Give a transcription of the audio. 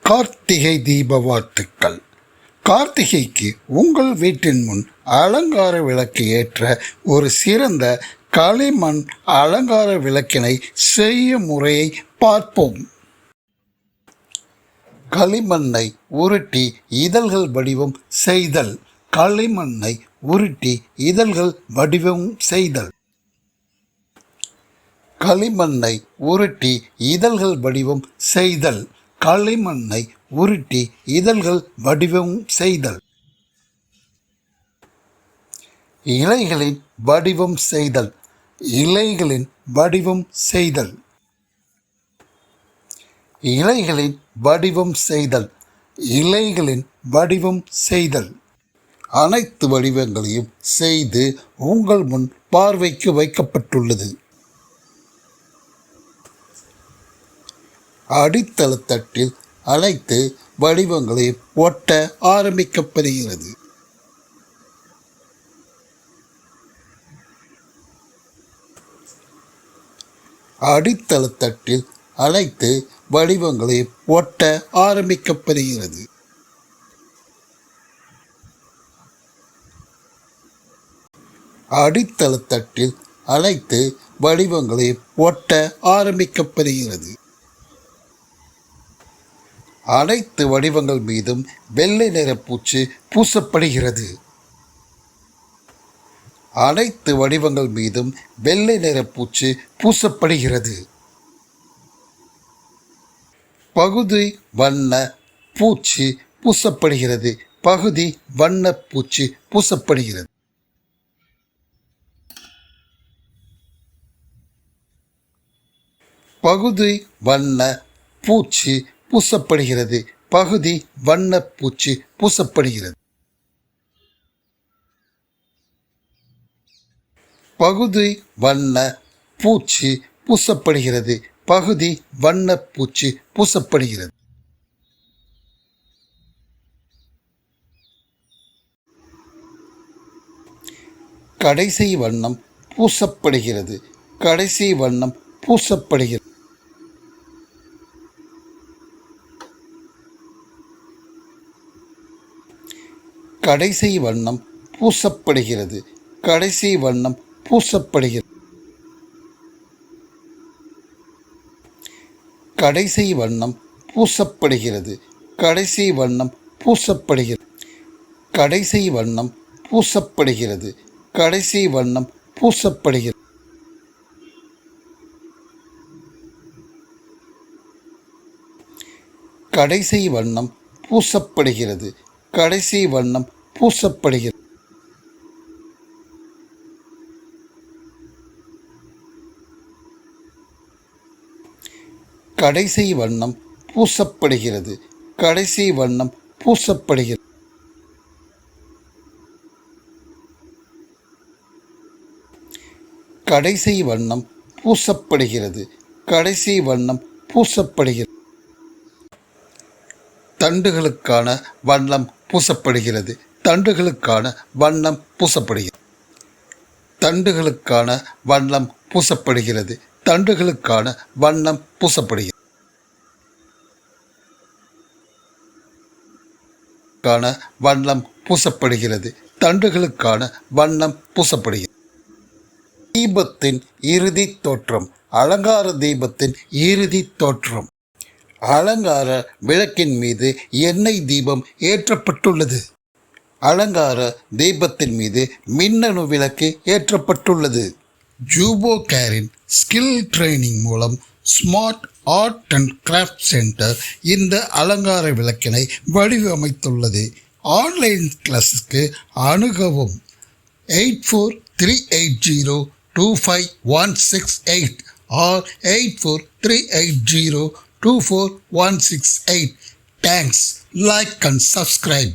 கார்த்திகை தீப வாழ்த்துக்கள். கார்த்திகைக்கு உங்கள் வீட்டின் முன் அலங்கார விளக்கு ஏற்ற ஒரு சிறந்த களிமண் அலங்கார விளக்கினை செய்யும் முறையை பார்ப்போம். களிமண்ணை உருட்டி இதழ்கள் வடிவம் செய்தல். களிமண்ணை உருட்டி இதழ்கள் வடிவம் செய்தல். களிமண்ணை உருட்டி இதழ்கள் வடிவம் செய்தல். களிமண்ணை உருட்டி இதழ்கள் வடிவம் செய்தல். இலைகளின் வடிவம் செய்தல். இலைகளின் வடிவம் செய்தல். இலைகளின் வடிவம் செய்தல். இலைகளின் வடிவம் செய்தல். அனைத்து வடிவங்களையும் செய்து உங்கள் முன் பார்வைக்கு வைக்கப்பட்டுள்ளது. அடித்தளத்தட்டில் அனைத்து வடிவங்களையும் ஒட்ட ஆரம்பிக்கப்படுகிறது. அடித்தளத்தட்டில் அனைத்து வடிவங்களையும் ஒட்ட ஆரம்பிக்கப்படுகிறது. அடித்தளத்தட்டில் அனைத்து வடிவங்களையும் ஒட்ட ஆரம்பிக்கப்படுகிறது. அனைத்து வடிவங்கள் மீதும் வெள்ளை நிற பூச்சு பூசப்படுகிறது. அனைத்து வடிவங்கள் மீதும் வெள்ளை நிற பூச்சு பூசப்படுகிறது. பகுதி வண்ண பூச்சு பூசப்படுகிறது. பகுதி வண்ண பூச்சு பூசப்படுகிறது. பகுதி வண்ண பூச்சு பூசப்படுகிறது. பகுதி வண்ண பூச்சு பூசப்படுகிறது. பகுதி வண்ண பூச்சு பூசப்படுகிறது. பகுதி வண்ண பூச்சு பூசப்படுகிறது. கடைசி வண்ணம் பூசப்படுகிறது. கடைசி வண்ணம் பூசப்படுகிறது. கடைசி வண்ணம் பூசப்படுகிறது. கடைசி வண்ணம் பூசப்படுகிறது. கடைசி வண்ணம் பூசப்படுகிறது. கடைசி வண்ணம் பூசப்படுகிறது. கடைசி வண்ணம் பூசப்படுகிறது. கடைசி வண்ணம் பூசப்படுகிறது. கடைசி வண்ணம் பூசப்படுகிறது. கடைசி வண்ணம் பூசப்படுகிறது. கடைசி வண்ணம் பூசப்படுகிறது. கடைசி வண்ணம் பூசப்படுகிறது. கடைசி வண்ணம் பூசப்படுகிறது. கடைசி வண்ணம் பூசப்படுகிறது. தண்டுகளுக்கான வண்ணம் பூசப்படுகிறது. தண்டுகளுக்கான வண்ணம் பூசப்படுகிறது. தண்டுகளுக்கான வண்ணம் பூசப்படுகிறது. தண்டுகளுக்கான வண்ணம் பூசப்படுகிறது. வண்ணம் பூசப்படுகிறது. தண்டுகளுக்கான வண்ணம் பூசப்படுகிறது. தீபத்தின் இறுதி தோற்றம். அலங்கார தீபத்தின் இறுதி தோற்றம். அலங்கார விளக்கின் மீது எண்ணெய் தீபம் ஏற்றப்பட்டுள்ளது. அலங்கார தீபத்தின் மீது மின்னணு விளக்கு ஏற்றப்பட்டுள்ளது. ஜூபோ கேரின் ஸ்கில் ட்ரைனிங் மூலம் smart art and craft centre இந்த அலங்கார விளக்கினை வடிவமைத்துள்ளது. ஆன்லைன் கிளாஸுக்கு அணுகவும் 8438025168 or 8438024168. Thanks. Like and subscribe.